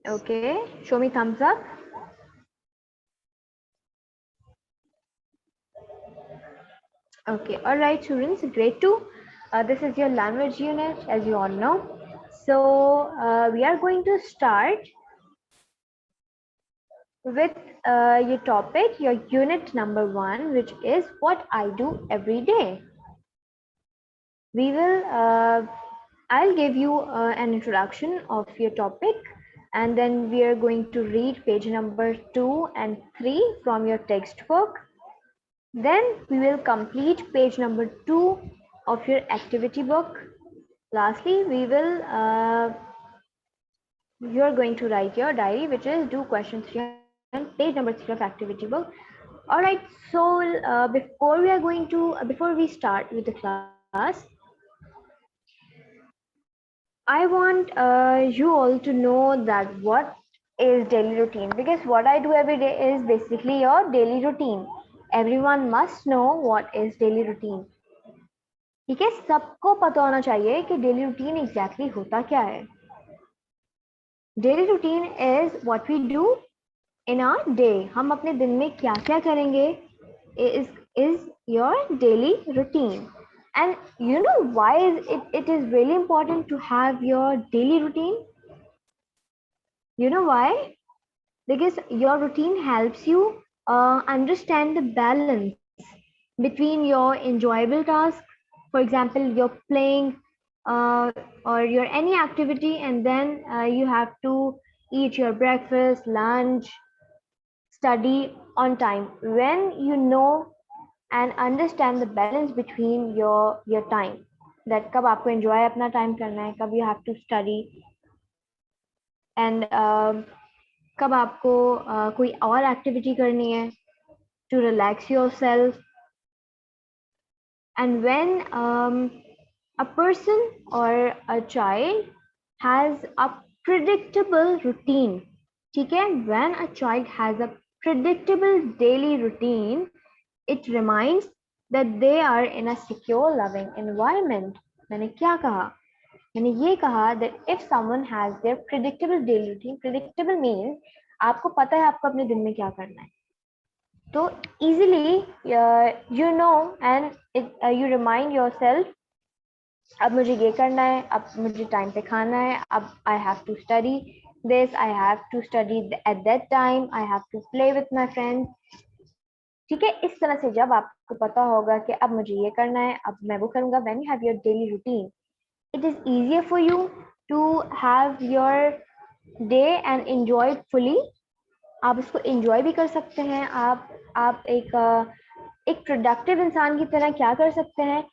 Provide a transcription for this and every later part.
Okay, show me thumbs up. Okay, all right, students, great too. This is your language unit, as you all know. So we are going to start with your topic, your unit number 1, which is what I do every day. We will, I'll give you an introduction of your topic, and then we are going to read page number 2 and 3 from your textbook. Then we will complete page number 2 of your activity book. Lastly, we will, you are going to write your diary, which is do question 3 on page number 3 of activity book. All right, so before we start with the class, I want you all to know that what is daily routine, because what I do every day is basically your daily routine. Everyone must know what is daily routine. ठीक है, सबको पता होना चाहिए कि daily routine exactly होता क्या है. Daily routine is what we do in our day. हम अपने दिन में क्या क्या करेंगे is your daily routine. And you know why it is really important to have your daily routine? You know why? Because your routine helps you understand the balance between your enjoyable task, for example you're playing, uh, or your any activity, and then you have to eat your breakfast, lunch, study on time. When you know and understand the balance between your time, that कब आपको enjoy अपना time करना है, कब you have to study, and कब आपको कोई और activity करनी है to relax yourself. And when a person or a child has a predictable routine, ठीक है, when a child has a predictable daily routine, it reminds that they are in a secure loving environment. मैंने क्या कहा? मैंने ये कहा that if someone has their predictable daily routine, predictable means आपको पता है आपको अपने दिन में क्या करना है, तो easily you know, and you remind yourself, अब मुझे ये करना है, अब मुझे टाइम पे खाना है, अब I have to study this, I have to study at that time, I have to play with my friends. ठीक है, इस तरह से जब आपको पता होगा कि अब मुझे ये करना है, अब मैं वो करूंगा, when you have your daily routine, it is easier for you to have your day and enjoy it fully. आप इसको enjoy भी कर सकते हैं. आप एक प्रोडक्टिव इंसान की तरह क्या कर सकते हैं?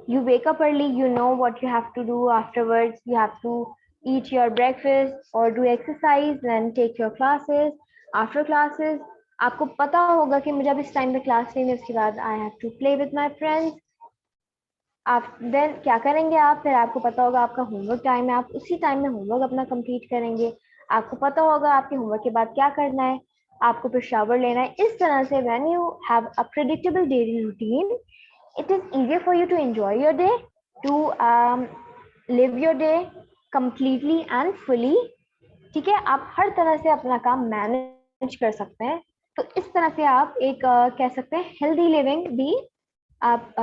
You wake up early, you know what you have to do afterwards. You have to eat your breakfast or do exercise, then take your classes. After classes, आपको पता होगा कि मुझे अब इस टाइम पे क्लास लेनी है, उसके बाद I have to play with my friends. आप देन क्या करेंगे? आप फिर आपको पता होगा आपका होमवर्क टाइम है, आप उसी टाइम में होमवर्क अपना कंप्लीट करेंगे. आपको पता होगा आपके होमवर्क के बाद क्या करना है, आपको फिर शावर लेना है. इस तरह से when you have a predictable daily routine, it is easier for you to enjoy your day, to live your day completely and fully. ठीक है, आप हर तरह से अपना काम मैनेज कर सकते हैं. तो इस तरह से आप एक कह सकते हैं हेल्दी लिविंग भी आप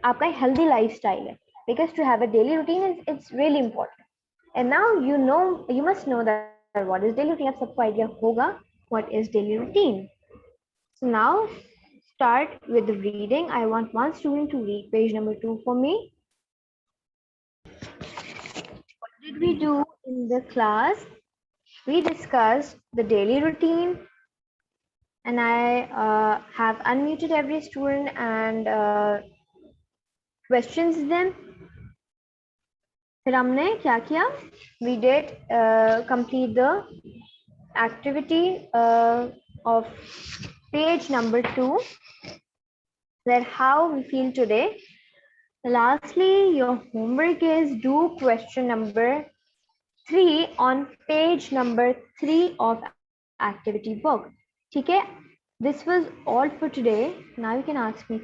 आपका हेल्दी लाइफस्टाइल है. because to have a daily routine is it's really important. And now you know, you must know that what is daily routine. आप सबको आइडिया होगा what is daily routine. So now start with the reading. I want one student to read page number 2 for me. What did we do in the class? We discussed the daily routine, and I have unmuted every student and questions them. फिर हमने क्या किया? We did complete the activity of page number 2, that how we feel today. Lastly, your homework is do question number 3 on page number 3 of activity book. ठीक है? This was all for today. Now you can ask me